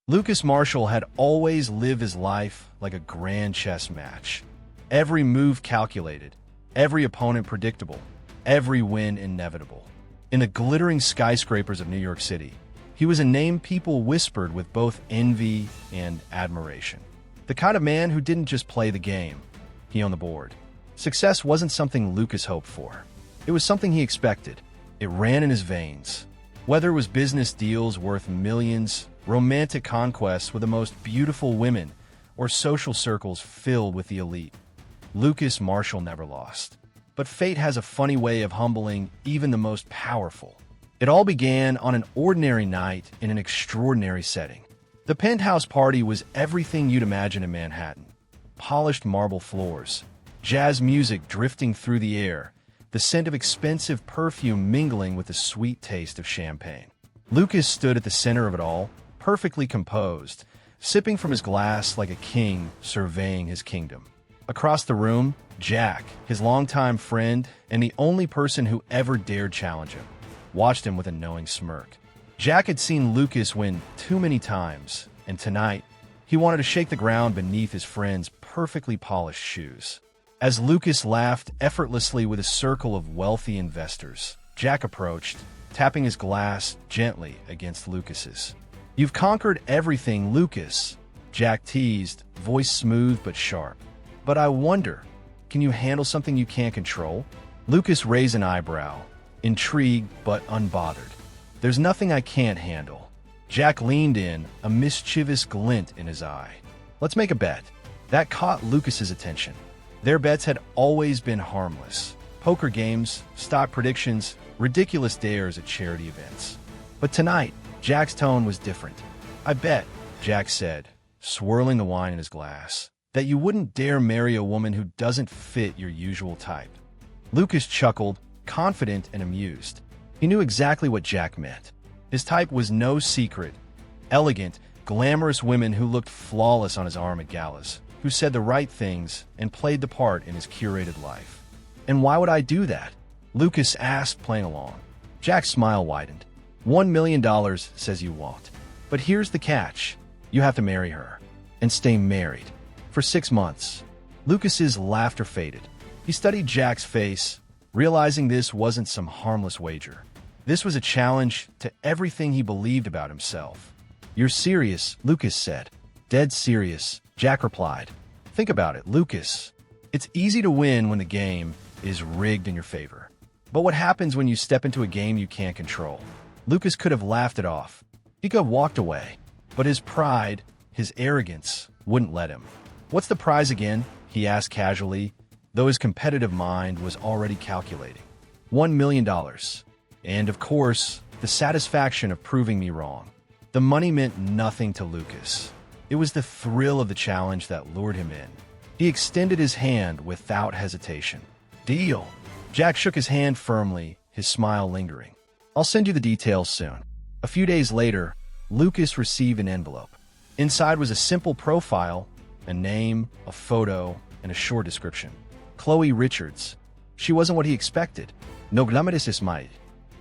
Lucas Marshall had always lived his life like a grand chess match. Every move calculated, every opponent predictable, every win inevitable. In the glittering skyscrapers of New York City, he was a name people whispered with both envy and admiration. The kind of man who didn't just play the game, he owned the board. Success wasn't something Lucas hoped for. It was something he expected. It ran in his veins. Whether it was business deals worth millions, romantic conquests with the most beautiful women, or social circles filled with the elite, Lucas Marshall never lost. But fate has a funny way of humbling even the most powerful. It all began on an ordinary night in an extraordinary setting. The penthouse party was everything you'd imagine in Manhattan. Polished marble floors, jazz music drifting through the air, the scent of expensive perfume mingling with the sweet taste of champagne. Lucas stood at the center of it all, perfectly composed, sipping from his glass like a king surveying his kingdom. Across the room, Jack, his longtime friend and the only person who ever dared challenge him, watched him with a knowing smirk. Jack had seen Lucas win too many times, and tonight, he wanted to shake the ground beneath his friend's perfectly polished shoes. As Lucas laughed effortlessly with a circle of wealthy investors, Jack approached, tapping his glass gently against Lucas's. "You've conquered everything, Lucas," Jack teased, voice smooth but sharp. "But I wonder, can you handle something you can't control?" Lucas raised an eyebrow, intrigued but unbothered. "There's nothing I can't handle." Jack leaned in, a mischievous glint in his eye. "Let's make a bet." That caught Lucas's attention. Their bets had always been harmless. Poker games, stock predictions, ridiculous dares at charity events. But tonight, Jack's tone was different. "I bet," Jack said, swirling the wine in his glass, "that you wouldn't dare marry a woman who doesn't fit your usual type." Lucas chuckled, confident and amused. He knew exactly what Jack meant. His type was no secret. Elegant, glamorous women who looked flawless on his arm at galas, who said the right things and played the part in his curated life. "And why would I do that?" Lucas asked, playing along. Jack's smile widened. $1 million says you won't. But here's the catch. You have to marry her. And stay married. For 6 months. Lucas's laughter faded. He studied Jack's face, realizing this wasn't some harmless wager. This was a challenge to everything he believed about himself. "You're serious," Lucas said. "Dead serious," Jack replied. "Think about it, Lucas. It's easy to win when the game is rigged in your favor. But what happens when you step into a game you can't control?" Lucas could have laughed it off. He could have walked away. But his pride, his arrogance, wouldn't let him. "What's the prize again?" he asked casually, though his competitive mind was already calculating. $1 million. And, of course, the satisfaction of proving me wrong. The money meant nothing to Lucas. It was the thrill of the challenge that lured him in. He extended his hand without hesitation. "Deal." Jack shook his hand firmly, his smile lingering. "I'll send you the details soon." A few days later, Lucas received an envelope. Inside was a simple profile, a name, a photo, and a short description. Chloe Richards. She wasn't what he expected. "No glamores Ismail.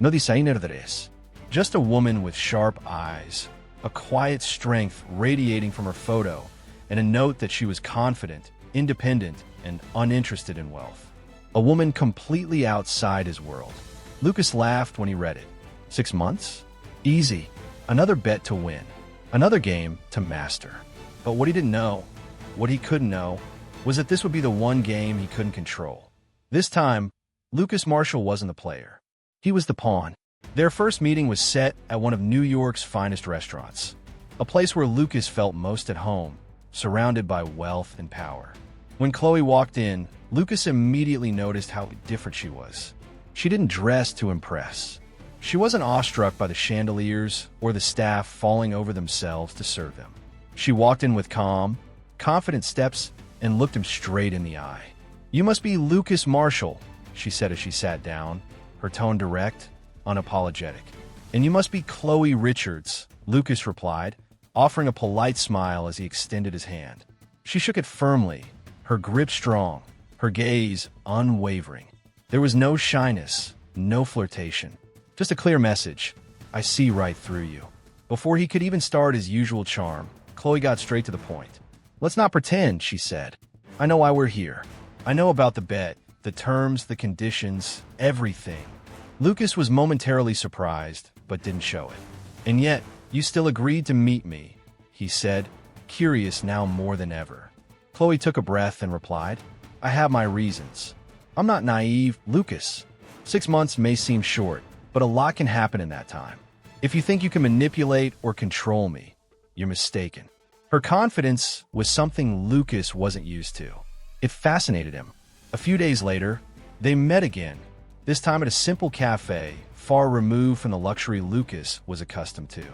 No designer dress." Just a woman with sharp eyes, a quiet strength radiating from her photo, and a note that she was confident, independent, and uninterested in wealth. A woman completely outside his world. Lucas laughed when he read it. 6 months? Easy. Another bet to win. Another game to master. But what he didn't know, what he couldn't know, was that this would be the one game he couldn't control. This time, Lucas Marshall wasn't the player. He was the pawn. Their first meeting was set at one of New York's finest restaurants, a place where Lucas felt most at home, surrounded by wealth and power. When Chloe walked in, Lucas immediately noticed how different she was. She didn't dress to impress. She wasn't awestruck by the chandeliers or the staff falling over themselves to serve them. She walked in with calm, confident steps and looked him straight in the eye. "You must be Lucas Marshall," she said as she sat down, her tone direct, unapologetic. "And you must be Chloe Richards," Lucas replied, offering a polite smile as he extended his hand. She shook it firmly, her grip strong, her gaze unwavering. There was no shyness, no flirtation, just a clear message. "I see right through you." Before he could even start his usual charm, Chloe got straight to the point. "Let's not pretend," she said. "I know why we're here. I know about the bet, the terms, the conditions, everything." Lucas was momentarily surprised, but didn't show it. "And yet, you still agreed to meet me," he said, curious now more than ever. Chloe took a breath and replied, "I have my reasons. I'm not naive, Lucas. 6 months may seem short, but a lot can happen in that time. If you think you can manipulate or control me, you're mistaken." Her confidence was something Lucas wasn't used to. It fascinated him. A few days later, they met again, this time at a simple cafe, far removed from the luxury Lucas was accustomed to.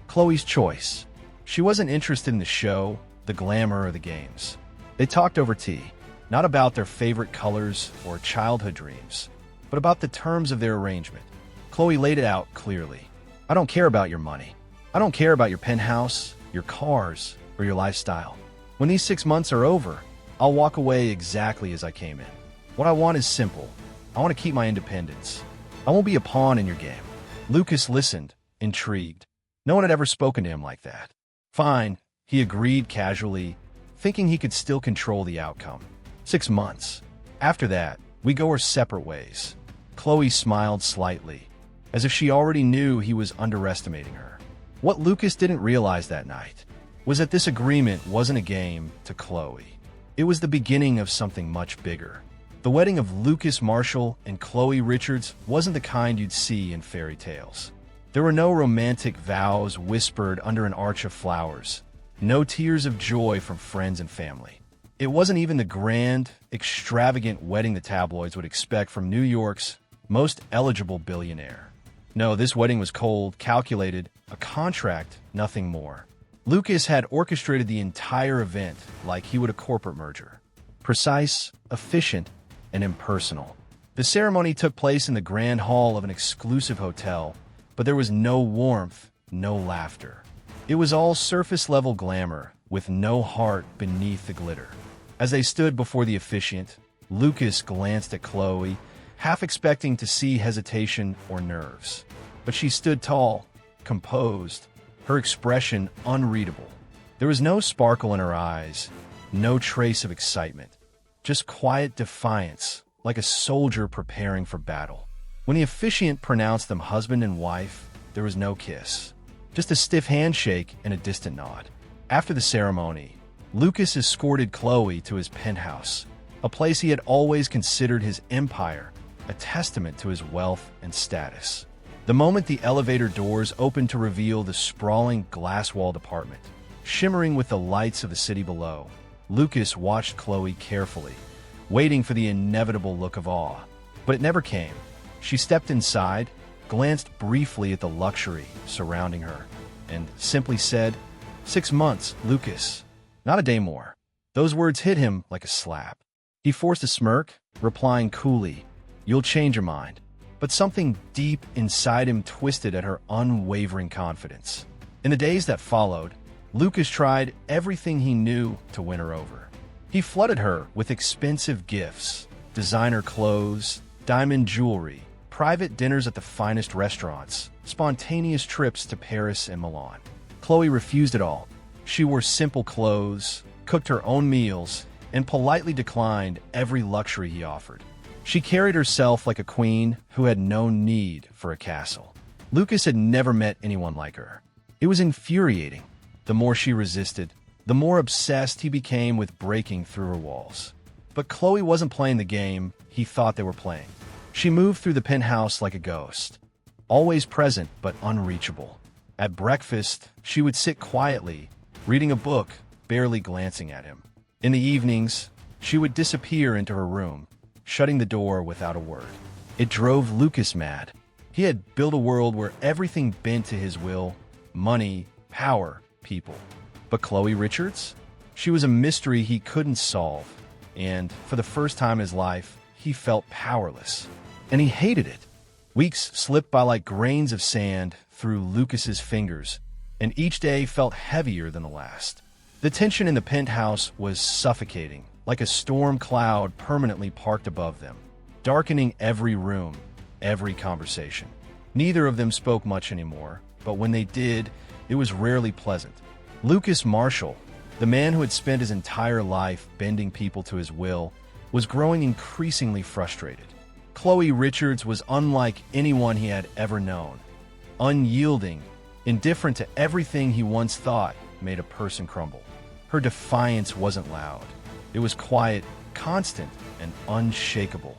Chloe's choice. She wasn't interested in the show, the glamour, or the games. They talked over tea, not about their favorite colors or childhood dreams, but about the terms of their arrangement. Chloe laid it out clearly. "I don't care about your money. I don't care about your penthouse, your cars, or your lifestyle. When these 6 months are over, I'll walk away exactly as I came in. What I want is simple. I want to keep my independence. I won't be a pawn in your game." Lucas listened, intrigued. No one had ever spoken to him like that. "Fine," he agreed casually, thinking he could still control the outcome. 6 months. After that, we go our separate ways. Chloe smiled slightly, as if she already knew he was underestimating her. What Lucas didn't realize that night was that this agreement wasn't a game to Chloe. It was the beginning of something much bigger. The wedding of Lucas Marshall and Chloe Richards wasn't the kind you'd see in fairy tales. There were no romantic vows whispered under an arch of flowers, no tears of joy from friends and family. It wasn't even the grand, extravagant wedding the tabloids would expect from New York's most eligible billionaire. No, this wedding was cold, calculated, a contract, nothing more. Lucas had orchestrated the entire event like he would a corporate merger. Precise, efficient, and impersonal. The ceremony took place in the grand hall of an exclusive hotel, but there was no warmth, no laughter. It was all surface-level glamour, with no heart beneath the glitter. As they stood before the officiant, Lucas glanced at Chloe, half expecting to see hesitation or nerves. But she stood tall, composed, her expression unreadable. There was no sparkle in her eyes, no trace of excitement, just quiet defiance, like a soldier preparing for battle. When the officiant pronounced them husband and wife, there was no kiss, just a stiff handshake and a distant nod. After the ceremony, Lucas escorted Chloe to his penthouse, a place he had always considered his empire, a testament to his wealth and status. The moment the elevator doors opened to reveal the sprawling glass-walled apartment, shimmering with the lights of the city below, Lucas watched Chloe carefully, waiting for the inevitable look of awe. But it never came. She stepped inside, glanced briefly at the luxury surrounding her, and simply said, "6 months, Lucas. Not a day more." Those words hit him like a slap. He forced a smirk, replying coolly, "You'll change your mind." But something deep inside him twisted at her unwavering confidence. In the days that followed, Lucas tried everything he knew to win her over. He flooded her with expensive gifts, designer clothes, diamond jewelry, private dinners at the finest restaurants, spontaneous trips to Paris and Milan. Chloe refused it all. She wore simple clothes, cooked her own meals, and politely declined every luxury he offered. She carried herself like a queen who had no need for a castle. Lucas had never met anyone like her. It was infuriating. The more she resisted, the more obsessed he became with breaking through her walls. But Chloe wasn't playing the game he thought they were playing. She moved through the penthouse like a ghost, always present but unreachable. At breakfast, she would sit quietly, reading a book, barely glancing at him. In the evenings, she would disappear into her room, shutting the door without a word. It drove Lucas mad. He had built a world where everything bent to his will: money, power, people. But Chloe Richards? She was a mystery he couldn't solve, and for the first time in his life, he felt powerless. And he hated it. Weeks slipped by like grains of sand through Lucas's fingers, and each day felt heavier than the last. The tension in the penthouse was suffocating, like a storm cloud permanently parked above them, darkening every room, every conversation. Neither of them spoke much anymore, but when they did, it was rarely pleasant. Lucas Marshall, the man who had spent his entire life bending people to his will, was growing increasingly frustrated. Chloe Richards was unlike anyone he had ever known. Unyielding, indifferent to everything he once thought made a person crumble. Her defiance wasn't loud. It was quiet, constant, and unshakable.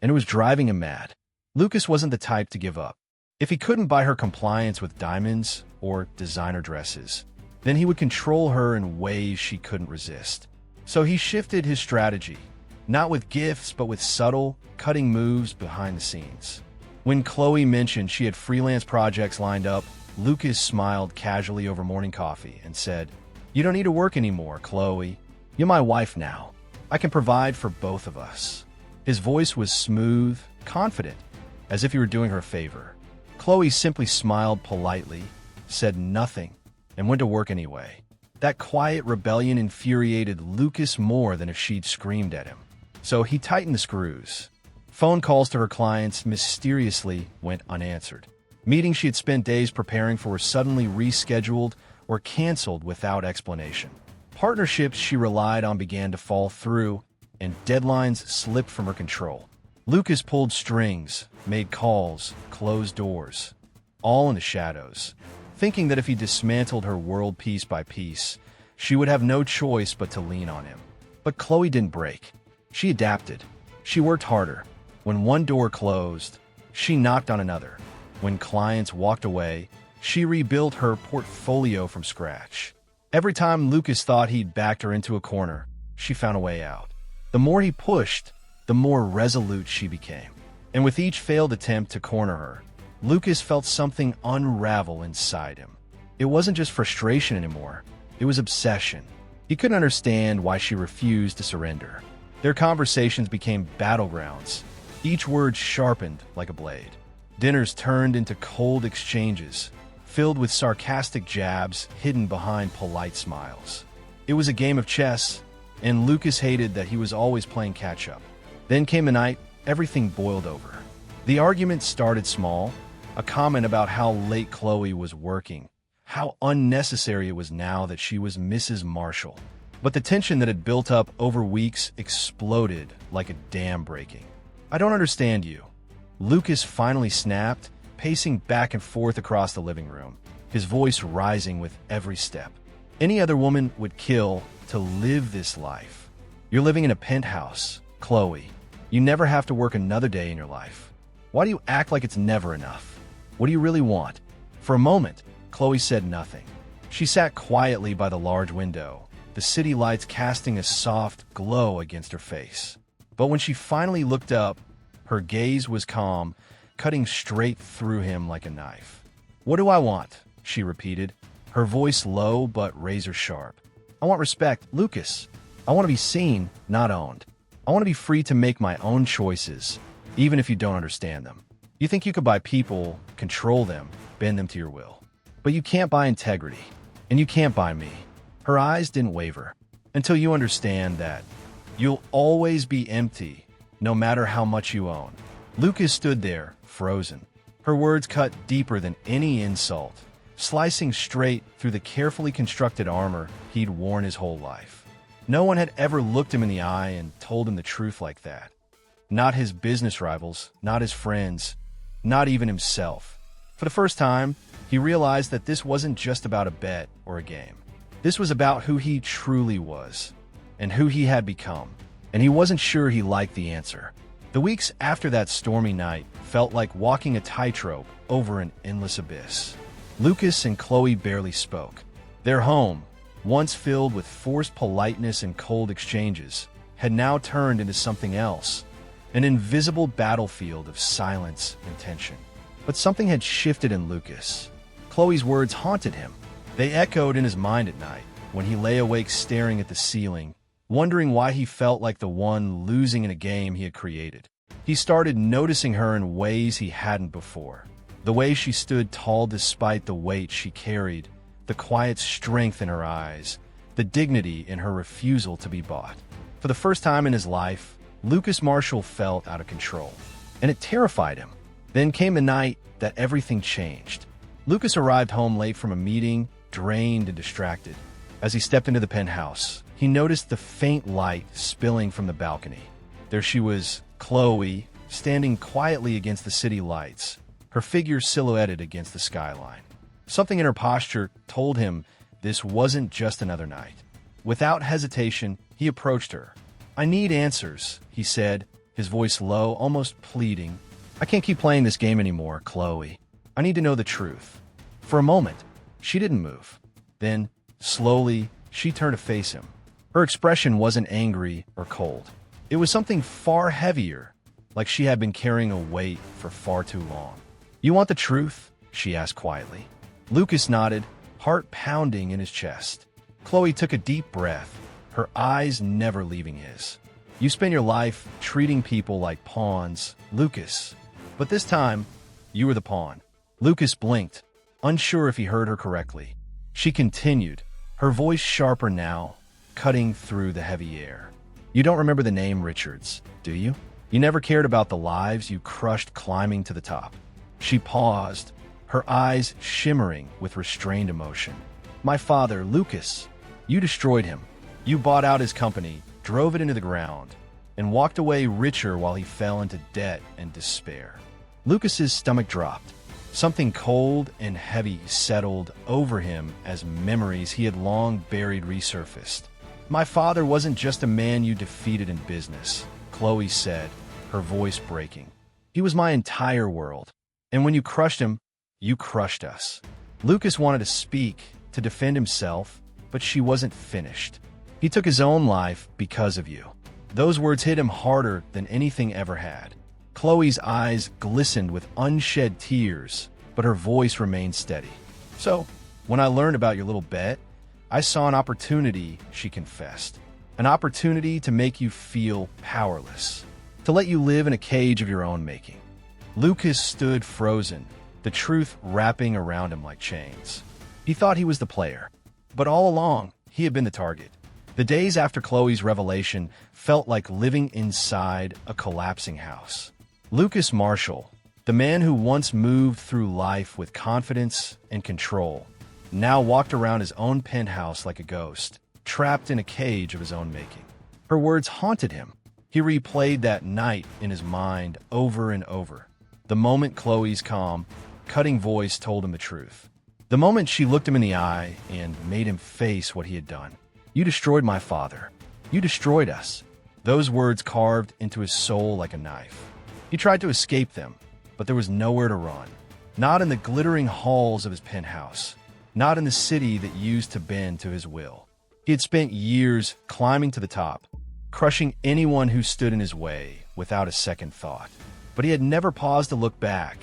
And it was driving him mad. Lucas wasn't the type to give up. If he couldn't buy her compliance with diamonds or designer dresses, then he would control her in ways she couldn't resist. So he shifted his strategy, not with gifts, but with subtle, cutting moves behind the scenes. When Chloe mentioned she had freelance projects lined up, Lucas smiled casually over morning coffee and said, "You don't need to work anymore, Chloe. You're my wife now. I can provide for both of us." His voice was smooth, confident, as if he were doing her a favor. Chloe simply smiled politely, said nothing, and went to work anyway. That quiet rebellion infuriated Lucas more than if she'd screamed at him. So he tightened the screws. Phone calls to her clients mysteriously went unanswered. Meetings she had spent days preparing for were suddenly rescheduled or canceled without explanation. Partnerships she relied on began to fall through, and deadlines slipped from her control. Lucas pulled strings, made calls, closed doors, all in the shadows, thinking that if he dismantled her world piece by piece, she would have no choice but to lean on him. But Chloe didn't break. She adapted. She worked harder. When one door closed, she knocked on another. When clients walked away, she rebuilt her portfolio from scratch. Every time Lucas thought he'd backed her into a corner, she found a way out. The more he pushed, the more resolute she became. And with each failed attempt to corner her, Lucas felt something unravel inside him. It wasn't just frustration anymore. It was obsession. He couldn't understand why she refused to surrender. Their conversations became battlegrounds, each word sharpened like a blade. Dinners turned into cold exchanges, filled with sarcastic jabs hidden behind polite smiles. It was a game of chess, and Lucas hated that he was always playing catch-up. Then came a night everything boiled over. The argument started small, a comment about how late Chloe was working, how unnecessary it was now that she was Mrs. Marshall. But the tension that had built up over weeks exploded like a dam breaking. "I don't understand you." Lucas finally snapped, pacing back and forth across the living room, his voice rising with every step. "Any other woman would kill to live this life. You're living in a penthouse, Chloe. You never have to work another day in your life. Why do you act like it's never enough? What do you really want?" For a moment, Chloe said nothing. She sat quietly by the large window, the city lights casting a soft glow against her face. But when she finally looked up, her gaze was calm, cutting straight through him like a knife. "What do I want?" she repeated, her voice low but razor-sharp. "I want respect, Lucas. I want to be seen, not owned. I want to be free to make my own choices, even if you don't understand them. You think you could buy people, control them, bend them to your will. But you can't buy integrity, and you can't buy me." Her eyes didn't waver. "Until you understand that you'll always be empty, no matter how much you own." Lucas stood there, frozen. Her words cut deeper than any insult, slicing straight through the carefully constructed armor he'd worn his whole life. No one had ever looked him in the eye and told him the truth like that. Not his business rivals, not his friends, not even himself. For the first time, he realized that this wasn't just about a bet or a game. This was about who he truly was, and who he had become, and he wasn't sure he liked the answer. The weeks after that stormy night felt like walking a tightrope over an endless abyss. Lucas and Chloe barely spoke. Their home, once filled with forced politeness and cold exchanges, had now turned into something else, an invisible battlefield of silence and tension. But something had shifted in Lucas. Chloe's words haunted him. They echoed in his mind at night, when he lay awake staring at the ceiling, wondering why he felt like the one losing in a game he had created. He started noticing her in ways he hadn't before. The way she stood tall despite the weight she carried, the quiet strength in her eyes, the dignity in her refusal to be bought. For the first time in his life, Lucas Marshall felt out of control, and it terrified him. Then came the night that everything changed. Lucas arrived home late from a meeting, drained and distracted. As he stepped into the penthouse, he noticed the faint light spilling from the balcony. There she was, Chloe, standing quietly against the city lights, her figure silhouetted against the skyline. Something in her posture told him this wasn't just another night. Without hesitation, he approached her. "I need answers," he said, his voice low, almost pleading. "I can't keep playing this game anymore, Chloe. I need to know the truth." For a moment, she didn't move. Then, slowly, she turned to face him. Her expression wasn't angry or cold. It was something far heavier, like she had been carrying a weight for far too long. "You want the truth?" she asked quietly. Lucas nodded, heart pounding in his chest. Chloe took a deep breath, her eyes never leaving his. "You spend your life treating people like pawns, Lucas. But this time, you were the pawn." Lucas blinked, unsure if he heard her correctly. She continued, her voice sharper now, cutting through the heavy air. "You don't remember the name Richards, do you? You never cared about the lives you crushed climbing to the top." She paused, her eyes shimmering with restrained emotion. "My father, Lucas. You destroyed him. You bought out his company, drove it into the ground, and walked away richer while he fell into debt and despair." Lucas's stomach dropped. Something cold and heavy settled over him as memories he had long buried resurfaced. "My father wasn't just a man you defeated in business," Chloe said, her voice breaking. "He was my entire world. And when you crushed him, you crushed us." Lucas wanted to speak, to defend himself, but she wasn't finished. "He took his own life because of you." Those words hit him harder than anything ever had. Chloe's eyes glistened with unshed tears, but her voice remained steady. "So, when I learned about your little bet, I saw an opportunity," she confessed. "An opportunity to make you feel powerless, to let you live in a cage of your own making." Lucas stood frozen, the truth wrapping around him like chains. He thought he was the player, but all along, he had been the target. The days after Chloe's revelation felt like living inside a collapsing house. Lucas Marshall, the man who once moved through life with confidence and control, now walked around his own penthouse like a ghost, trapped in a cage of his own making. Her words haunted him. He replayed that night in his mind over and over. The moment Chloe's calm, cutting voice told him the truth. The moment she looked him in the eye and made him face what he had done. "You destroyed my father. You destroyed us." Those words carved into his soul like a knife. He tried to escape them, but there was nowhere to run. Not in the glittering halls of his penthouse. Not in the city that used to bend to his will. He had spent years climbing to the top, crushing anyone who stood in his way without a second thought. But he had never paused to look back,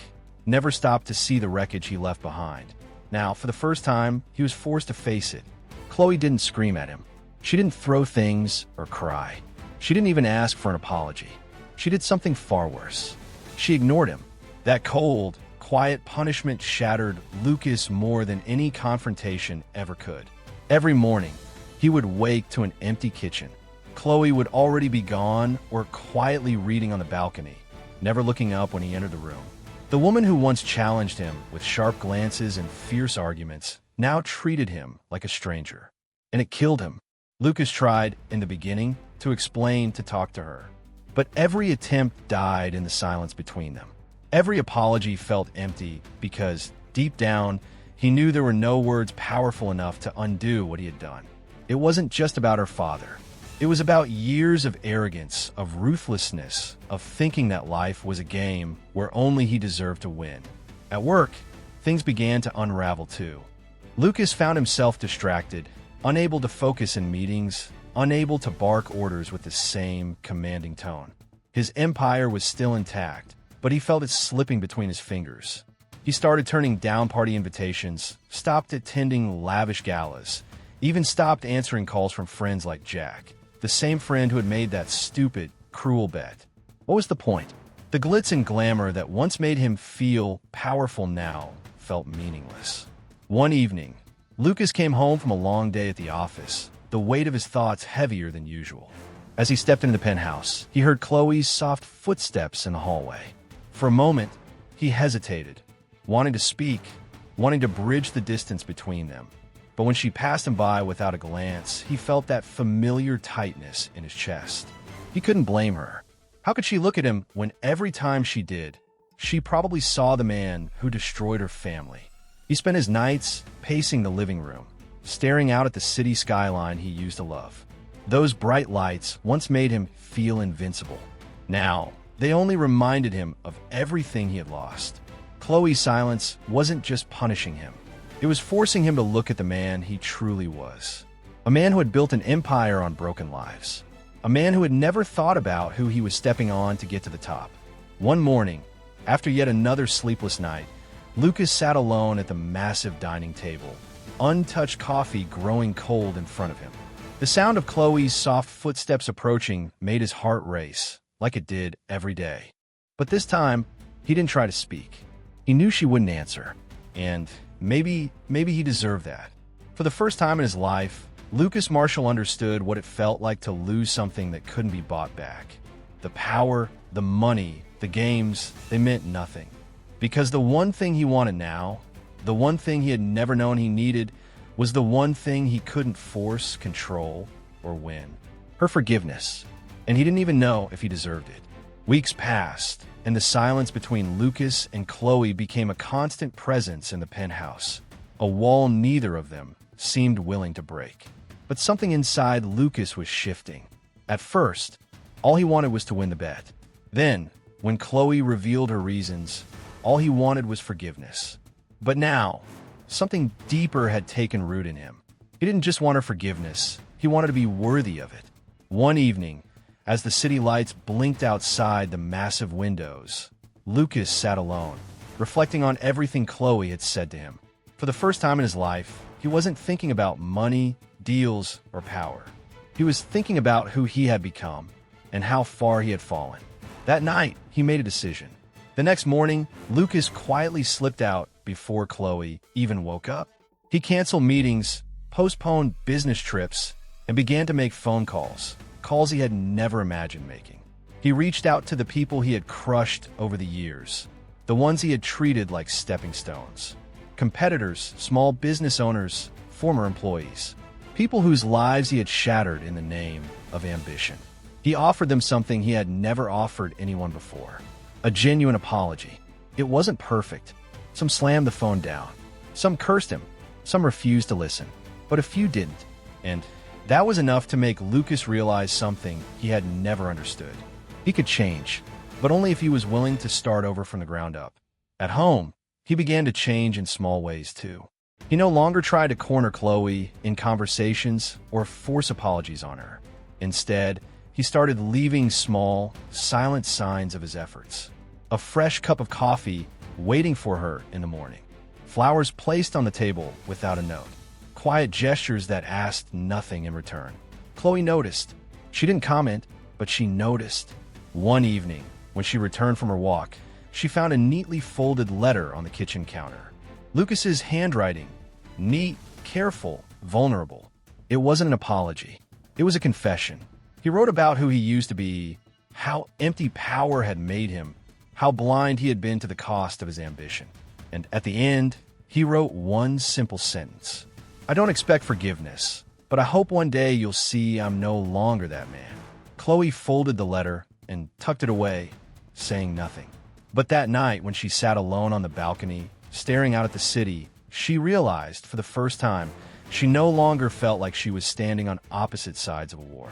never stopped to see the wreckage he left behind. Now, for the first time, he was forced to face it. Chloe didn't scream at him. She didn't throw things or cry. She didn't even ask for an apology. She did something far worse. She ignored him. That cold, quiet punishment shattered Lucas more than any confrontation ever could. Every morning, he would wake to an empty kitchen. Chloe would already be gone or quietly reading on the balcony, never looking up when he entered the room. The woman who once challenged him with sharp glances and fierce arguments now treated him like a stranger. And it killed him. Lucas tried, in the beginning, to explain, to talk to her. But every attempt died in the silence between them. Every apology felt empty because, deep down, he knew there were no words powerful enough to undo what he had done. It wasn't just about her father. It was about years of arrogance, of ruthlessness, of thinking that life was a game where only he deserved to win. At work, things began to unravel too. Lucas found himself distracted, unable to focus in meetings, unable to bark orders with the same commanding tone. His empire was still intact, but he felt it slipping between his fingers. He started turning down party invitations, stopped attending lavish galas, even stopped answering calls from friends like Jack, the same friend who had made that stupid, cruel bet. What was the point? The glitz and glamour that once made him feel powerful now felt meaningless. One evening, Lucas came home from a long day at the office, the weight of his thoughts heavier than usual. As he stepped into the penthouse, he heard Chloe's soft footsteps in the hallway. For a moment, he hesitated, wanting to speak, wanting to bridge the distance between them. But when she passed him by without a glance, he felt that familiar tightness in his chest. He couldn't blame her. How could she look at him when every time she did, she probably saw the man who destroyed her family? He spent his nights pacing the living room, staring out at the city skyline he used to love. Those bright lights once made him feel invincible. Now, they only reminded him of everything he had lost. Chloe's silence wasn't just punishing him. It was forcing him to look at the man he truly was. A man who had built an empire on broken lives. A man who had never thought about who he was stepping on to get to the top. One morning, after yet another sleepless night, Lucas sat alone at the massive dining table, untouched coffee growing cold in front of him. The sound of Chloe's soft footsteps approaching made his heart race, like it did every day. But this time, he didn't try to speak. He knew she wouldn't answer, and maybe he deserved that. For the first time in his life, Lucas Marshall understood what it felt like to lose something that couldn't be bought back. The power, the money, the games, they meant nothing. Because the one thing he wanted now, the one thing he had never known he needed, was the one thing he couldn't force, control, or win. Her forgiveness. And he didn't even know if he deserved it. Weeks passed, and the silence between Lucas and Chloe became a constant presence in the penthouse, a wall neither of them seemed willing to break. But something inside Lucas was shifting. At first, all he wanted was to win the bet. Then, when Chloe revealed her reasons, all he wanted was forgiveness. But now, something deeper had taken root in him. He didn't just want her forgiveness, he wanted to be worthy of it. One evening, as the city lights blinked outside the massive windows, Lucas sat alone, reflecting on everything Chloe had said to him. For the first time in his life, he wasn't thinking about money, deals, or power. He was thinking about who he had become and how far he had fallen. That night, he made a decision. The next morning, Lucas quietly slipped out before Chloe even woke up. He canceled meetings, postponed business trips, and began to make phone calls he had never imagined making. He reached out to the people he had crushed over the years, the ones he had treated like stepping stones. Competitors, small business owners, former employees, people whose lives he had shattered in the name of ambition. He offered them something he had never offered anyone before, a genuine apology. It wasn't perfect. Some slammed the phone down. Some cursed him. Some refused to listen. But a few didn't. And that was enough to make Lucas realize something he had never understood. He could change, but only if he was willing to start over from the ground up. At home, he began to change in small ways too. He no longer tried to corner Chloe in conversations or force apologies on her. Instead, he started leaving small, silent signs of his efforts. A fresh cup of coffee waiting for her in the morning. Flowers placed on the table without a note. Quiet gestures that asked nothing in return. Chloe noticed. She didn't comment, but she noticed. One evening, when she returned from her walk, she found a neatly folded letter on the kitchen counter. Lucas's handwriting, neat, careful, vulnerable. It wasn't an apology. It was a confession. He wrote about who he used to be, how empty power had made him, how blind he had been to the cost of his ambition. And at the end, he wrote one simple sentence. I don't expect forgiveness, but I hope one day you'll see I'm no longer that man. Chloe folded the letter and tucked it away, saying nothing. But that night, when she sat alone on the balcony, staring out at the city, she realized, for the first time, she no longer felt like she was standing on opposite sides of a war.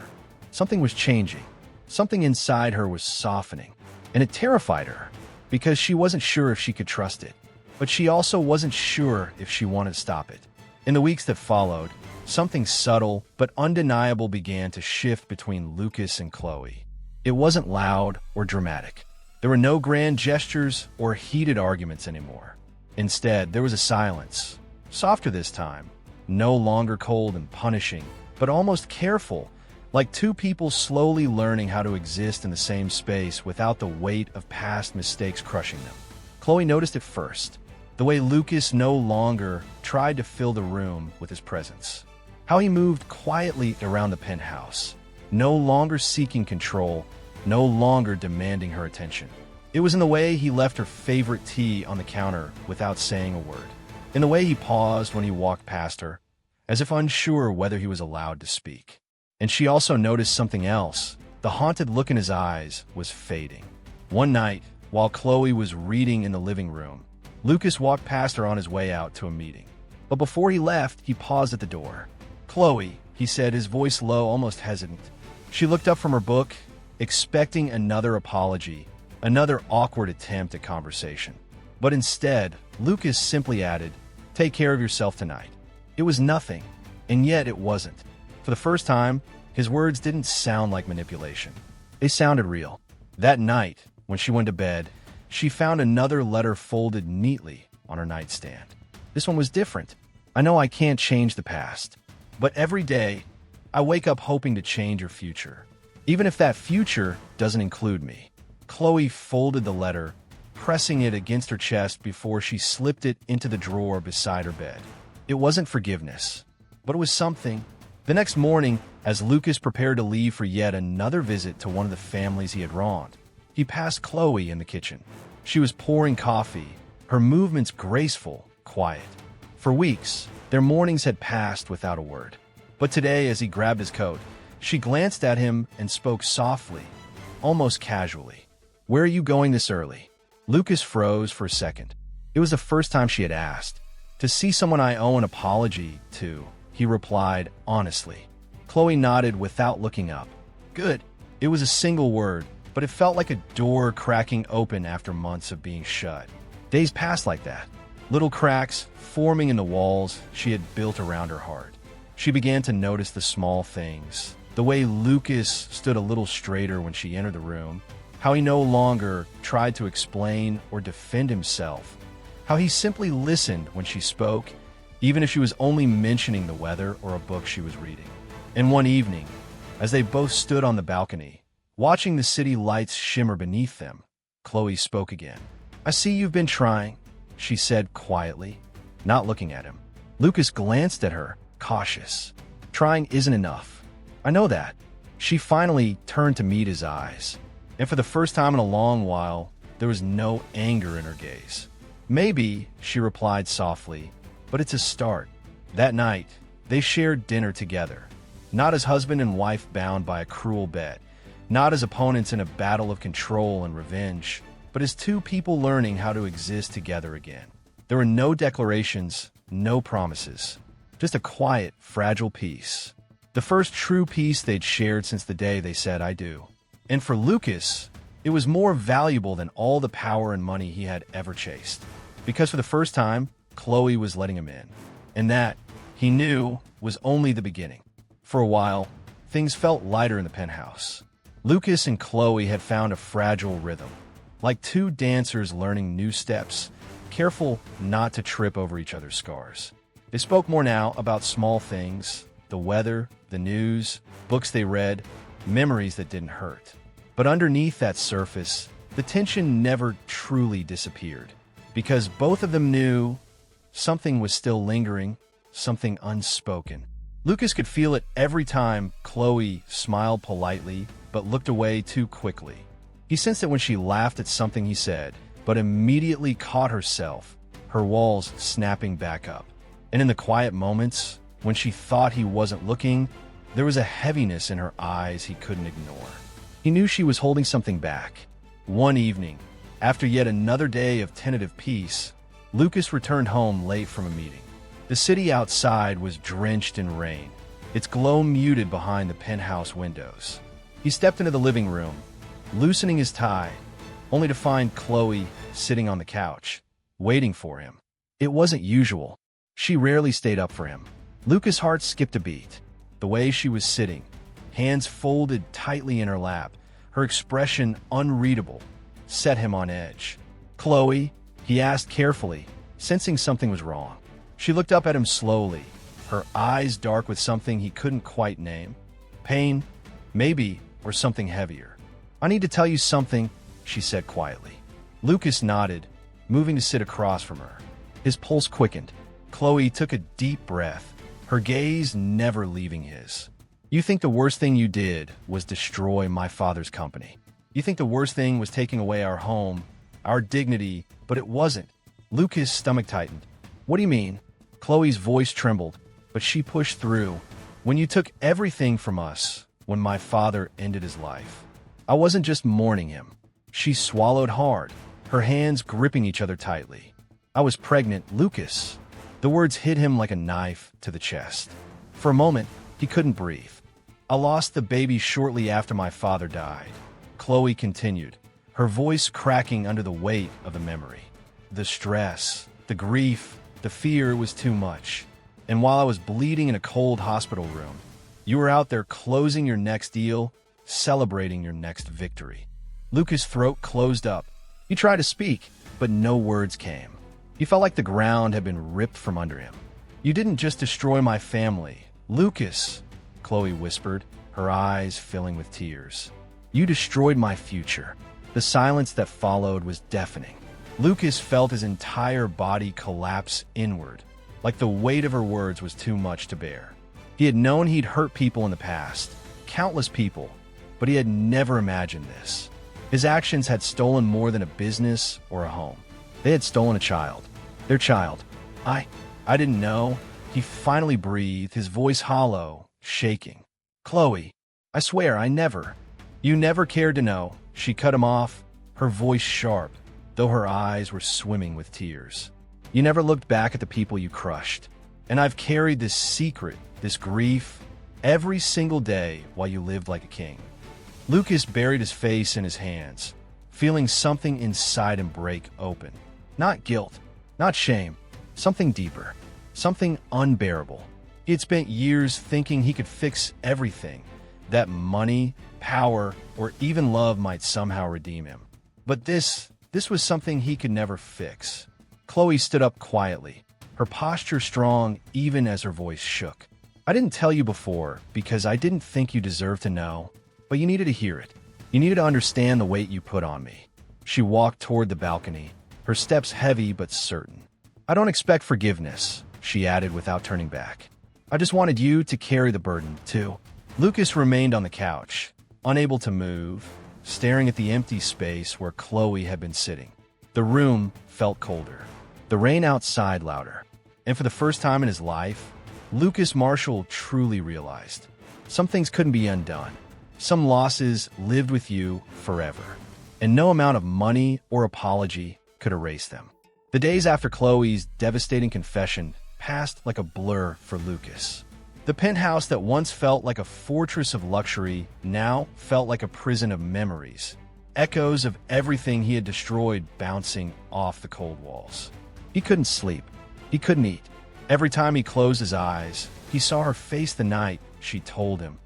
Something was changing. Something inside her was softening. And it terrified her, because she wasn't sure if she could trust it. But she also wasn't sure if she wanted to stop it. In the weeks that followed, something subtle but undeniable began to shift between Lucas and Chloe. It wasn't loud or dramatic. There were no grand gestures or heated arguments anymore. Instead, there was a silence, softer this time, no longer cold and punishing, but almost careful, like two people slowly learning how to exist in the same space without the weight of past mistakes crushing them. Chloe noticed it first, the way Lucas no longer tried to fill the room with his presence. How he moved quietly around the penthouse, no longer seeking control, no longer demanding her attention. It was in the way he left her favorite tea on the counter without saying a word. In the way he paused when he walked past her, as if unsure whether he was allowed to speak. And she also noticed something else. The haunted look in his eyes was fading. One night, while Chloe was reading in the living room, Lucas walked past her on his way out to a meeting. But before he left, he paused at the door. "Chloe," he said, his voice low, almost hesitant. She looked up from her book, expecting another apology, another awkward attempt at conversation. But instead, Lucas simply added, "Take care of yourself tonight." It was nothing, and yet it wasn't. For the first time, his words didn't sound like manipulation. They sounded real. That night, when she went to bed, she found another letter folded neatly on her nightstand. This one was different. "I know I can't change the past, but every day, I wake up hoping to change your future, even if that future doesn't include me." Chloe folded the letter, pressing it against her chest before she slipped it into the drawer beside her bed. It wasn't forgiveness, but it was something. The next morning, as Lucas prepared to leave for yet another visit to one of the families he had wronged, he passed Chloe in the kitchen. She was pouring coffee, her movements graceful, quiet. For weeks, their mornings had passed without a word. But today, as he grabbed his coat, she glanced at him and spoke softly, almost casually. "Where are you going this early?" Lucas froze for a second. It was the first time she had asked. "To see someone I owe an apology to," he replied honestly. Chloe nodded without looking up. "Good." It was a single word, but it felt like a door cracking open after months of being shut. Days passed like that, little cracks forming in the walls she had built around her heart. She began to notice the small things, the way Lucas stood a little straighter when she entered the room, how he no longer tried to explain or defend himself, how he simply listened when she spoke, even if she was only mentioning the weather or a book she was reading. And one evening, as they both stood on the balcony, watching the city lights shimmer beneath them, Chloe spoke again. "I see you've been trying," she said quietly, not looking at him. Lucas glanced at her, cautious. "Trying isn't enough. I know that." She finally turned to meet his eyes, and for the first time in a long while, there was no anger in her gaze. "Maybe," she replied softly, "but it's a start." That night, they shared dinner together, not as husband and wife bound by a cruel bet, not as opponents in a battle of control and revenge, but as two people learning how to exist together again. There were no declarations, no promises, just a quiet, fragile peace. The first true peace they'd shared since the day they said, "I do." And for Lucas, it was more valuable than all the power and money he had ever chased. Because for the first time, Chloe was letting him in. And that, he knew, was only the beginning. For a while, things felt lighter in the penthouse. Lucas and Chloe had found a fragile rhythm, like two dancers learning new steps, careful not to trip over each other's scars. They spoke more now about small things, the weather, the news, books they read, memories that didn't hurt. But underneath that surface, the tension never truly disappeared, because both of them knew something was still lingering, something unspoken. Lucas could feel it every time Chloe smiled politely but looked away too quickly. He sensed it when she laughed at something he said, but immediately caught herself, her walls snapping back up. And in the quiet moments, when she thought he wasn't looking, there was a heaviness in her eyes he couldn't ignore. He knew she was holding something back. One evening, after yet another day of tentative peace, Lucas returned home late from a meeting. The city outside was drenched in rain, its glow muted behind the penthouse windows. He stepped into the living room, loosening his tie, only to find Chloe sitting on the couch, waiting for him. It wasn't usual. She rarely stayed up for him. Lucas' heart skipped a beat. The way she was sitting, hands folded tightly in her lap, her expression unreadable, set him on edge. "Chloe?" he asked carefully, sensing something was wrong. She looked up at him slowly, her eyes dark with something he couldn't quite name. Pain, maybe, or something heavier. "I need to tell you something," she said quietly. Lucas nodded, moving to sit across from her. His pulse quickened. Chloe took a deep breath, her gaze never leaving his. "You think the worst thing you did was destroy my father's company. You think the worst thing was taking away our home, our dignity, but it wasn't." Lucas' stomach tightened. "What do you mean?" Chloe's voice trembled. but she pushed through. When you took everything from us, when my father ended his life, I wasn't just mourning him. She swallowed hard, her hands gripping each other tightly. I was pregnant, Lucas. The words hit him like a knife to the chest. For a moment, he couldn't breathe. I lost the baby shortly after my father died. Chloe continued, her voice cracking under the weight of the memory. The stress, the grief, the fear was too much. And while I was bleeding in a cold hospital room, you were out there closing your next deal, celebrating your next victory. Lucas' throat closed up. He tried to speak, but no words came. He felt like the ground had been ripped from under him. You didn't just destroy my family, Lucas, Chloe whispered, her eyes filling with tears. You destroyed my future. The silence that followed was deafening. Lucas felt his entire body collapse inward, like the weight of her words was too much to bear. He had known he'd hurt people in the past, countless people, but he had never imagined this. His actions had stolen more than a business or a home. They had stolen a child. Their child. I didn't know. He finally breathed, his voice hollow, shaking. Chloe, I swear I never. You never cared to know. She cut him off, her voice sharp, though her eyes were swimming with tears. You never looked back at the people you crushed. And I've carried this secret, this grief, every single day while you lived like a king. Lucas buried his face in his hands, feeling something inside him break open. Not guilt, not shame, something deeper, something unbearable. He had spent years thinking he could fix everything, that money, power, or even love might somehow redeem him. But this was something he could never fix. Chloe stood up quietly, her posture strong even as her voice shook. I didn't tell you before because I didn't think you deserved to know, but you needed to hear it. You needed to understand the weight you put on me. She walked toward the balcony, her steps heavy but certain. I don't expect forgiveness, she added without turning back. I just wanted you to carry the burden, too. Lucas remained on the couch, unable to move, staring at the empty space where Chloe had been sitting. The room felt colder, the rain outside louder, and for the first time in his life, Lucas Marshall truly realized some things couldn't be undone. Some losses lived with you forever, and no amount of money or apology could erase them. The days after Chloe's devastating confession passed like a blur for Lucas. The penthouse that once felt like a fortress of luxury now felt like a prison of memories, echoes of everything he had destroyed bouncing off the cold walls. He couldn't sleep. He couldn't eat. Every time he closed his eyes, he saw her face the night she told him,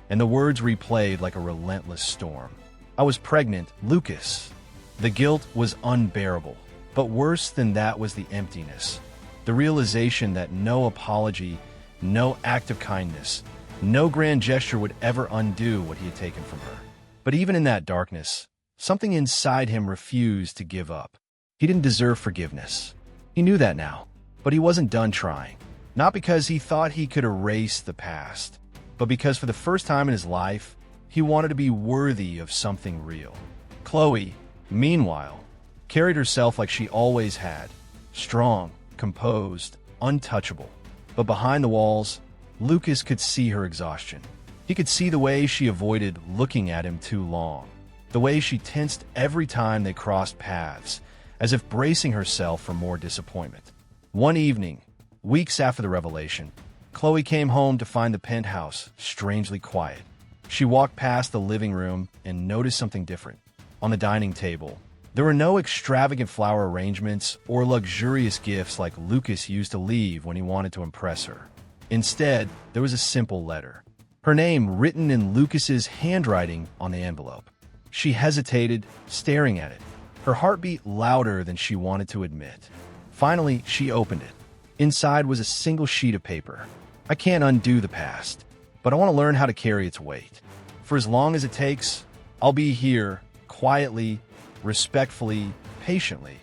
and the words replayed like a relentless storm. I was pregnant, Lucas. The guilt was unbearable, but worse than that was the emptiness. The realization that no apology, no act of kindness, no grand gesture would ever undo what he had taken from her. But even in that darkness, something inside him refused to give up. He didn't deserve forgiveness. He knew that now, but he wasn't done trying. Not because he thought he could erase the past, but because for the first time in his life, he wanted to be worthy of something real. Chloe, meanwhile, carried herself like she always had, strong, composed, untouchable. But behind the walls, Lucas could see her exhaustion. He could see the way she avoided looking at him too long, the way she tensed every time they crossed paths, as if bracing herself for more disappointment. One evening, weeks after the revelation, Chloe came home to find the penthouse strangely quiet. She walked past the living room and noticed something different. On the dining table, there were no extravagant flower arrangements or luxurious gifts like Lucas used to leave when he wanted to impress her. Instead, there was a simple letter. Her name written in Lucas's handwriting on the envelope. She hesitated, staring at it, her heartbeat louder than she wanted to admit. Finally, she opened it. Inside was a single sheet of paper. I can't undo the past, but I want to learn how to carry its weight. For as long as it takes, I'll be here, quietly, respectfully, patiently,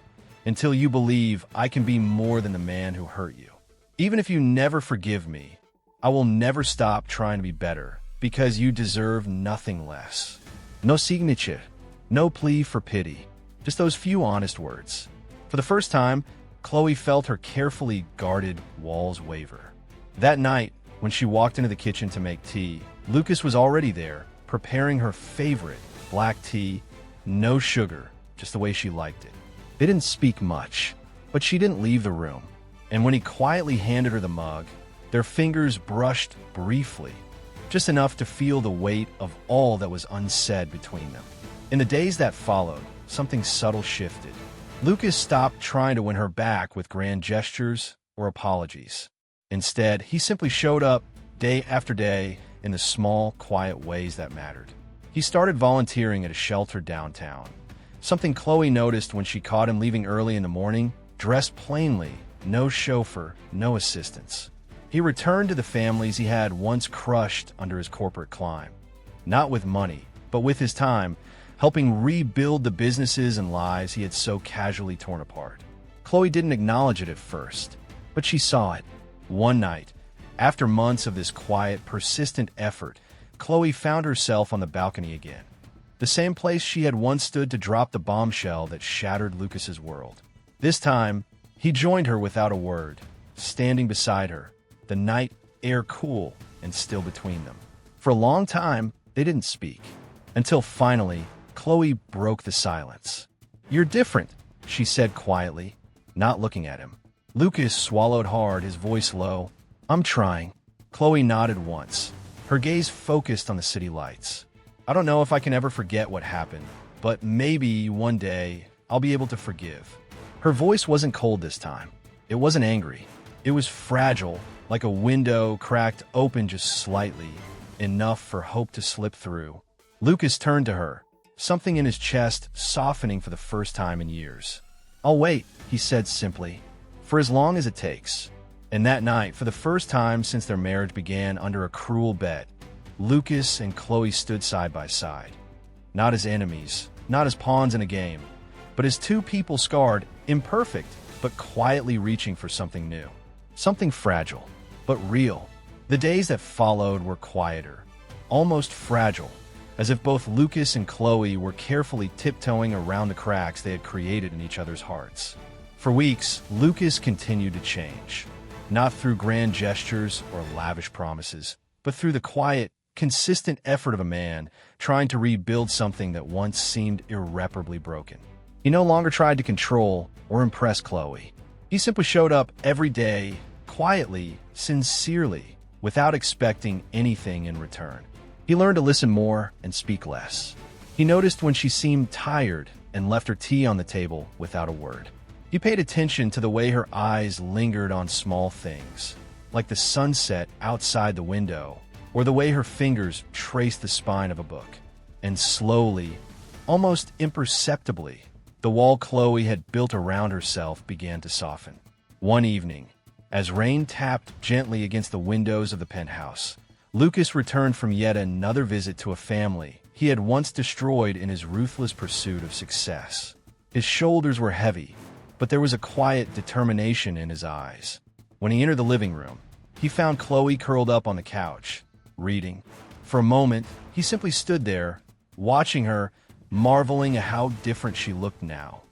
until you believe I can be more than the man who hurt you. Even if you never forgive me, I will never stop trying to be better, because you deserve nothing less. No signature, no plea for pity, just those few honest words. For the first time, Chloe felt her carefully guarded walls waver. That night, when she walked into the kitchen to make tea, Lucas was already there, preparing her favorite black tea, no sugar, just the way she liked it. They didn't speak much, but she didn't leave the room. And when he quietly handed her the mug, their fingers brushed briefly, just enough to feel the weight of all that was unsaid between them. In the days that followed, something subtle shifted. Lucas stopped trying to win her back with grand gestures or apologies. Instead, he simply showed up day after day in the small, quiet ways that mattered. He started volunteering at a shelter downtown, something Chloe noticed when she caught him leaving early in the morning, dressed plainly, no chauffeur, no assistance. He returned to the families he had once crushed under his corporate climb, not with money, but with his time, helping rebuild the businesses and lives he had so casually torn apart. Chloe didn't acknowledge it at first, but she saw it. One night, after months of this quiet, persistent effort, Chloe found herself on the balcony again. The same place she had once stood to drop the bombshell that shattered Lucas's world. This time, he joined her without a word, standing beside her, the night air cool and still between them. For a long time, they didn't speak, until finally, Chloe broke the silence. "You're different," she said quietly, not looking at him. Lucas swallowed hard, his voice low. "I'm trying." Chloe nodded once, her gaze focused on the city lights. "I don't know if I can ever forget what happened, but maybe one day I'll be able to forgive." Her voice wasn't cold this time. It wasn't angry. It was fragile, like a window cracked open just slightly, enough for hope to slip through. Lucas turned to her, something in his chest softening for the first time in years. "I'll wait," he said simply, "for as long as it takes." And that night, for the first time since their marriage began under a cruel bet, Lucas and Chloe stood side by side. Not as enemies, not as pawns in a game, but as two people scarred, imperfect, but quietly reaching for something new. Something fragile, but real. The days that followed were quieter, almost fragile, as if both Lucas and Chloe were carefully tiptoeing around the cracks they had created in each other's hearts. For weeks, Lucas continued to change, not through grand gestures or lavish promises, but through the quiet, consistent effort of a man trying to rebuild something that once seemed irreparably broken. He no longer tried to control or impress Chloe. He simply showed up every day, quietly, sincerely, without expecting anything in return. He learned to listen more and speak less. He noticed when she seemed tired and left her tea on the table without a word. He paid attention to the way her eyes lingered on small things, like the sunset outside the window, or the way her fingers traced the spine of a book. And slowly, almost imperceptibly, the wall Chloe had built around herself began to soften. One evening, as rain tapped gently against the windows of the penthouse, Lucas returned from yet another visit to a family he had once destroyed in his ruthless pursuit of success. His shoulders were heavy, but there was a quiet determination in his eyes. When he entered the living room, he found Chloe curled up on the couch, reading. For a moment, he simply stood there, watching her, marveling at how different she looked now.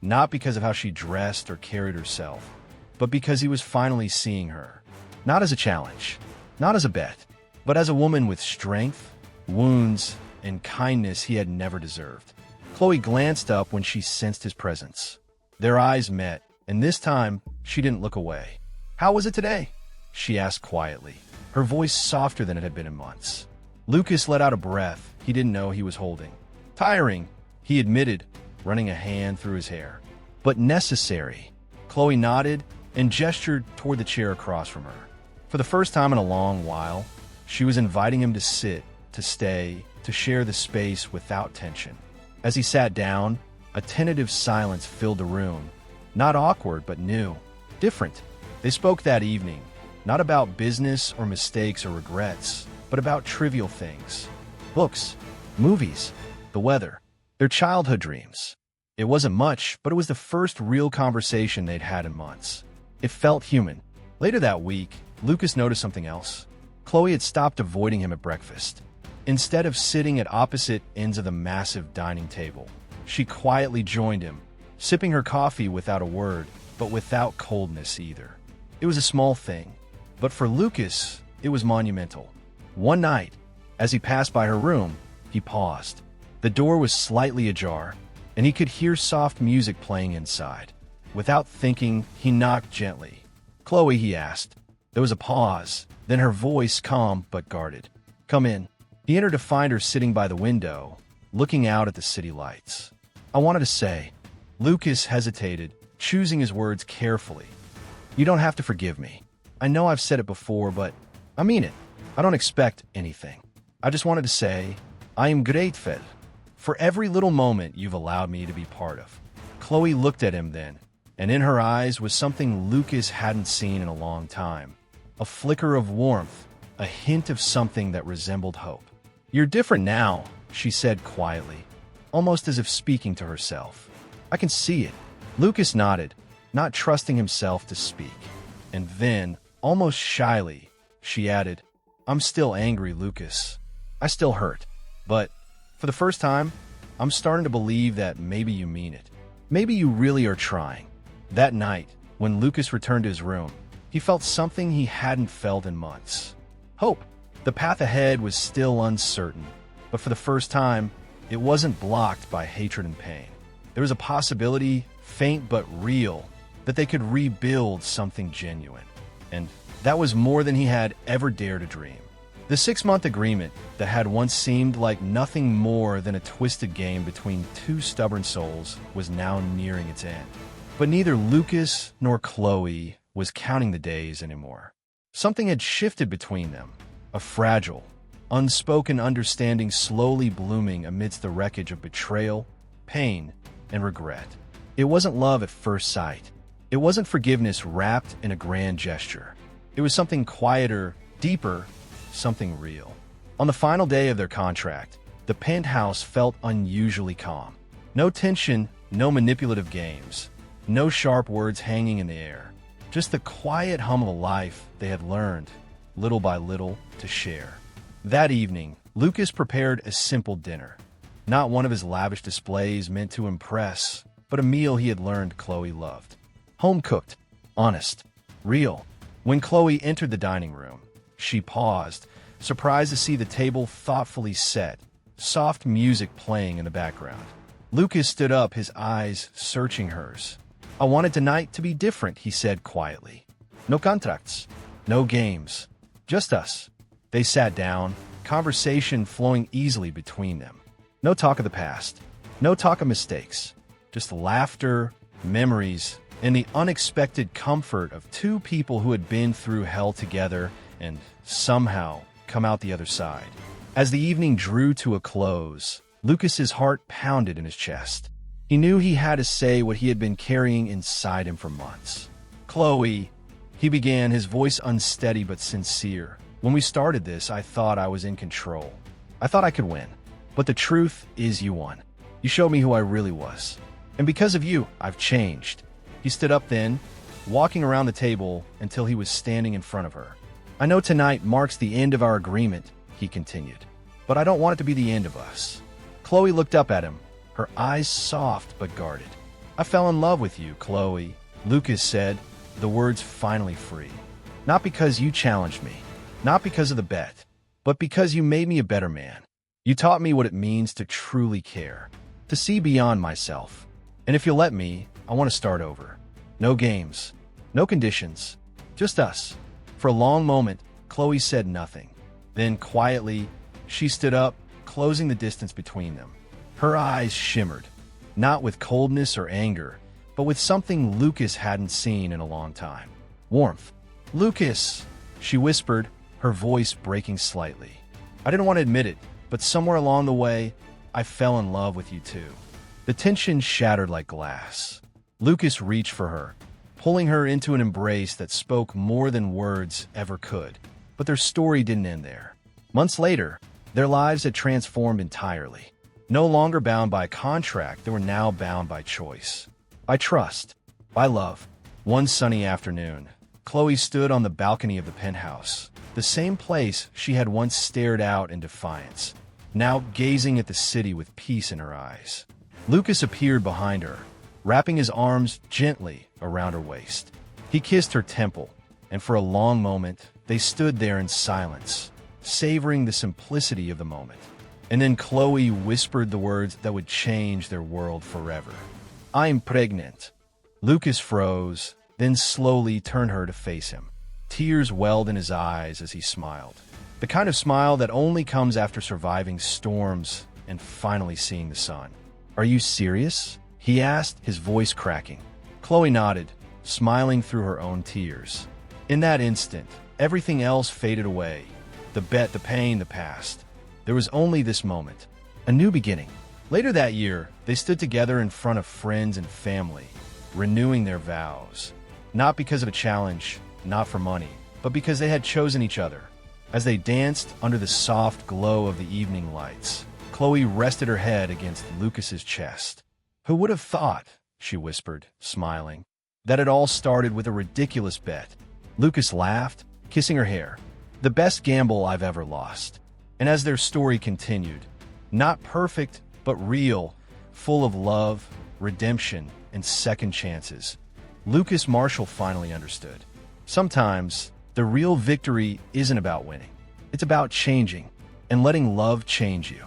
Not because of how she dressed or carried herself, but because he was finally seeing her. Not as a challenge, not as a bet, but as a woman with strength, wounds, and kindness he had never deserved. Chloe glanced up when she sensed his presence. Their eyes met, and this time, she didn't look away. "How was it today?" she asked quietly, her voice softer than it had been in months. Lucas let out a breath he didn't know he was holding. "Tiring," he admitted, running a hand through his hair. "But necessary." Chloe nodded and gestured toward the chair across from her. For the first time in a long while, she was inviting him to sit, to stay, to share the space without tension. As he sat down, a tentative silence filled the room. Not awkward, but new. Different. They spoke that evening, not about business or mistakes or regrets, but about trivial things. Books, movies, the weather, their childhood dreams. It wasn't much, but it was the first real conversation they'd had in months. It felt human. Later that week, Lucas noticed something else. Chloe had stopped avoiding him at breakfast. Instead of sitting at opposite ends of the massive dining table, she quietly joined him, sipping her coffee without a word, but without coldness either. It was a small thing, But for Lucas, it was monumental. One night, as he passed by her room, he paused. The door was slightly ajar, and he could hear soft music playing inside. Without thinking, he knocked gently. "Chloe," he asked. There was a pause, then her voice calm but guarded. "Come in." He entered to find her sitting by the window, looking out at the city lights. "I wanted to say." Lucas hesitated, choosing his words carefully. "You don't have to forgive me. I know I've said it before, but I mean it. I don't expect anything. I just wanted to say, I am grateful for every little moment you've allowed me to be part of." Chloe looked at him then, and in her eyes was something Lucas hadn't seen in a long time. A flicker of warmth, a hint of something that resembled hope. "You're different now," she said quietly, almost as if speaking to herself. "I can see it." Lucas nodded, not trusting himself to speak. And then, almost shyly, she added, "I'm still angry, Lucas. I still hurt. But, for the first time, I'm starting to believe that maybe you mean it. Maybe you really are trying." That night, when Lucas returned to his room, he felt something he hadn't felt in months. Hope. The path ahead was still uncertain, but for the first time, it wasn't blocked by hatred and pain. There was a possibility, faint but real, that they could rebuild something genuine. And that was more than he had ever dared to dream. The 6-month agreement that had once seemed like nothing more than a twisted game between two stubborn souls was now nearing its end. But neither Lucas nor Chloe was counting the days anymore. Something had shifted between them, a fragile, unspoken understanding slowly blooming amidst the wreckage of betrayal, pain, and regret. It wasn't love at first sight. It wasn't forgiveness wrapped in a grand gesture. It was something quieter, deeper, something real. On the final day of their contract, the penthouse felt unusually calm. No tension, no manipulative games, no sharp words hanging in the air. Just the quiet hum of a life they had learned, little by little, to share. That evening, Lucas prepared a simple dinner. Not one of his lavish displays meant to impress, but a meal he had learned Chloe loved. Home-cooked, honest, real. When Chloe entered the dining room, she paused, surprised to see the table thoughtfully set, soft music playing in the background. Lucas stood up, his eyes searching hers. "I wanted tonight to be different," he said quietly. "No contracts, no games, just us." They sat down, conversation flowing easily between them. No talk of the past, no talk of mistakes, just laughter, memories, and the unexpected comfort of two people who had been through hell together and somehow come out the other side. As the evening drew to a close, Lucas's heart pounded in his chest. He knew he had to say what he had been carrying inside him for months. "Chloe," he began, his voice unsteady but sincere. "When we started this, I thought I was in control. I thought I could win. But the truth is you won. You showed me who I really was. And because of you, I've changed." He stood up then, walking around the table until he was standing in front of her. "I know tonight marks the end of our agreement," he continued, "but I don't want it to be the end of us." Chloe looked up at him, her eyes soft but guarded. "I fell in love with you, Chloe," Lucas said, the words finally free. "Not because you challenged me, not because of the bet, but because you made me a better man. You taught me what it means to truly care, to see beyond myself. And if you'll let me, I want to start over. No games, no conditions, just us." For a long moment, Chloe said nothing. Then, quietly, she stood up, closing the distance between them. Her eyes shimmered, not with coldness or anger, but with something Lucas hadn't seen in a long time. Warmth. "Lucas," she whispered, her voice breaking slightly. "I didn't want to admit it, but somewhere along the way, I fell in love with you too." The tension shattered like glass. Lucas reached for her, pulling her into an embrace that spoke more than words ever could. But their story didn't end there. Months later, their lives had transformed entirely. No longer bound by contract, they were now bound by choice, by trust, by love. One sunny afternoon, Chloe stood on the balcony of the penthouse, the same place she had once stared out in defiance, now gazing at the city with peace in her eyes. Lucas appeared behind her, wrapping his arms gently around her waist. He kissed her temple, And for a long moment, they stood there in silence, savoring the simplicity of the moment. And then Chloe whispered the words that would change their world forever. "I'm pregnant." Lucas froze, then slowly turned her to face him. Tears welled in his eyes as he smiled. The kind of smile that only comes after surviving storms and finally seeing the sun. "Are you serious?" he asked, his voice cracking. Chloe nodded, smiling through her own tears. In that instant, everything else faded away. The bet, the pain, the past. There was only this moment, a new beginning. Later that year, they stood together in front of friends and family, renewing their vows. Not because of a challenge, not for money, but because they had chosen each other. As they danced under the soft glow of the evening lights, Chloe rested her head against Lucas's chest. "Who would have thought," she whispered, smiling, "that it all started with a ridiculous bet?" Lucas laughed, kissing her hair. "The best gamble I've ever lost." And as their story continued, not perfect, but real, full of love, redemption, and second chances, Lucas Marshall finally understood. Sometimes, the real victory isn't about winning. It's about changing and letting love change you.